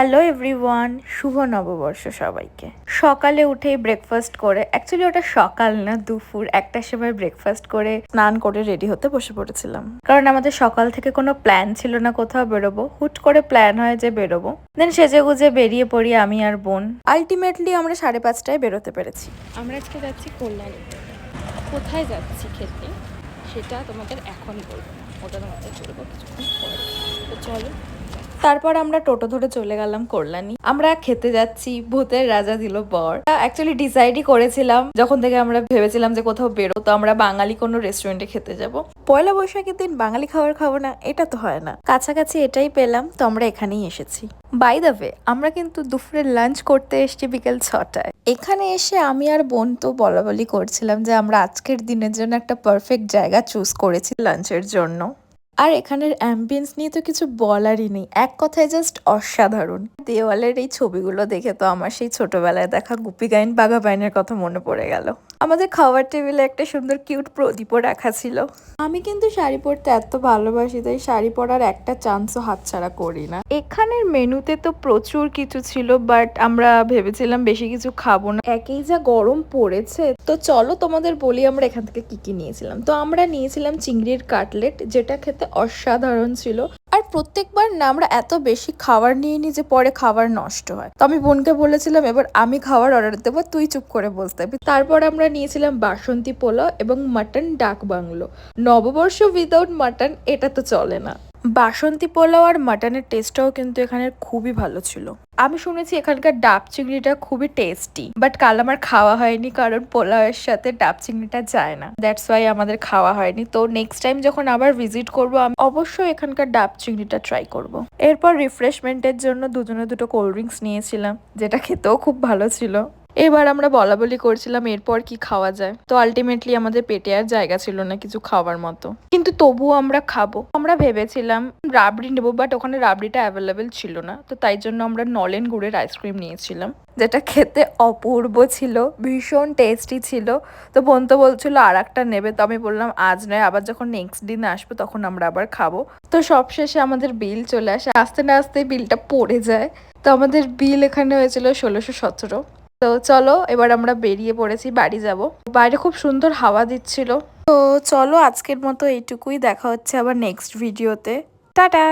Hello everyone, শুভ নববর্ষ সবাইকে। সকালে উঠেই ব্রেকফাস্ট করে, অ্যাকচুয়ালি ওটা সকাল না, দুপুর একটার সময় ব্রেকফাস্ট করে স্নান করে রেডি হতে বসে পড়েছিলাম। কারণ আমাদের সকাল থেকে কোনো প্ল্যান ছিল না কোথাও বেরোবো, হুট করে প্ল্যান হয় যে বেরোবো। দেন সেজে গুজে বেরিয়ে পড়ি আমি আর বোন। আলটিমেটলি আমরা 5:30টায় বেরোতে পেরেছি। আমরা আজকে যাচ্ছি কল্যাণীতে। কোথায় যাচ্ছি খেতে সেটা তোমাদের এখন বলবো না, ওটা তোমাদের চলবো কিছুক্ষণ পরে। তো চলো। তারপর আমরা টোটো ধরে চলে গেলাম কল্যাণী। আমরা খেতে যাচ্ছি ভূতের রাজা দিল বর। অ্যাকচুয়ালি ডিসাইডই করেছিলাম যখন থেকে আমরা ভেবেছিলাম যে কোথাও বেরোতো আমরা বাঙালি কোনো রেস্টুরেন্টে খেতে যাব। পয়লা বৈশাখের দিন বাঙালি খাবার খাবো না, এটা তো হয় না। কাছাকাছি এটাই পেলাম, তো আমরা এখানেই এসেছি। বাই দ্য ওয়ে, আমরা কিন্তু দুপুরে লাঞ্চ করতে এসেছি বিকেল 6টায়। এখানে এসে আমি আর বোন তো বলাবলি করছিলাম যে আমরা আজকের দিনের জন্য একটা পারফেক্ট জায়গা চুজ করেছি লাঞ্চের জন্য। আর এখানের অ্যাম্বিয়েন্স নিয়ে তো কিছু বলারই নেই, এক কথায় জাস্ট অসাধারণ। দেওয়ালের এই ছবিগুলো দেখে তো আমার সেই ছোটবেলায় দেখা গুপি গাইন বাঘা বাইনের কথা মনে পড়ে গেল। আমাদের খাওয়ার টেবিলে একটা সুন্দর কিউট প্রদীপও রাখা ছিল। আমি কিন্তু শাড়ি পরতে এত ভালোবাসি, তাই শাড়ি পরার একটা চান্সও হাতছাড়া করি না। এখানের মেনুতে তো প্রচুর কিছু ছিল, বাট আমরা ভেবেছিলাম বেশি কিছু খাবো না, একেই যা গরম পড়েছে। তো চলো তোমাদের বলি আমরা এখান থেকে কি কি নিয়েছিলাম। তো আমরা নিয়েছিলাম চিংড়ির কাটলেট, যেটা খেতে অসাধারণ ছিল। আর প্রত্যেকবার না আমরা এত বেশি খাবার নিয়ে নিই যে পরে খাবার নষ্ট হয়। তো আমি বোনকে বলেছিলাম এবার আমি খাবার অর্ডার দেবো, তুই চুপ করে বসতে থাকবি। তারপর আমরা নিয়েছিলাম বাসন্তী পোলাও এবং মাটন ডাক বাংলো। নববর্ষ উইদাউট মাটন এটা তো চলে না। বাসন্তী পোলাও আর মাটনের টেস্টটাও কিন্তু এখানে খুবই ভালো ছিল। আমি শুনেছি এখানকার ডাব চিংড়িটা খুবই টেস্টি, বাট কাল আমার খাওয়া হয়নি কারণ পোলাওয়ের সাথে ডাব চিংড়িটা যায় না। দ্যাটস ওয়াই আমাদের খাওয়া হয়নি। তো নেক্সট টাইম যখন আবার ভিজিট করব আমি অবশ্যই এখানকার ডাব চিংড়িটা ট্রাই করব। এরপর রিফ্রেশমেন্টের জন্য দুজনে দুটো কোল্ড ড্রিঙ্কস নিয়েছিলাম, যেটা খেতেও খুব ভালো ছিল। এবার আমরা বলাবলি করছিলাম এরপর কি খাওয়া যায়। তো আলটিমেটলি আমাদের পেটে আর জায়গা ছিল না কিছু খাওয়ার মতো, কিন্তু তবুও আমরা খাবো। আমরা ভেবেছিলাম রাবড়ি নেবো, বাট ওখানে রাবড়িটা অ্যাভেলেবেল ছিল না। তো তাই জন্য আমরা নলেন গুড়ের আইসক্রিম নিয়েছিলাম, যেটা খেতে অপূর্ব ছিল, ভীষণ টেস্টি ছিল। তো বোন তো বলছিল আর একটা নেবে, তো আমি বললাম আজ নয়, আবার যখন নেক্সট দিন আসবো তখন আমরা আবার খাবো। তো সবশেষে আমাদের বিল চলে আসে, আসতে না আসতে বিলটা পড়ে যায়। তো আমাদের বিল এখানে হয়েছিল 1617। তো চলো এবার আমরা বেরিয়ে পড়েছি, বাড়ি যাব। বাইরে খুব সুন্দর হাওয়া দিচ্ছিল। তো চলো আজকের মতো এইটুকুই, দেখা হচ্ছে আবার নেক্সট ভিডিওতে। টাটা।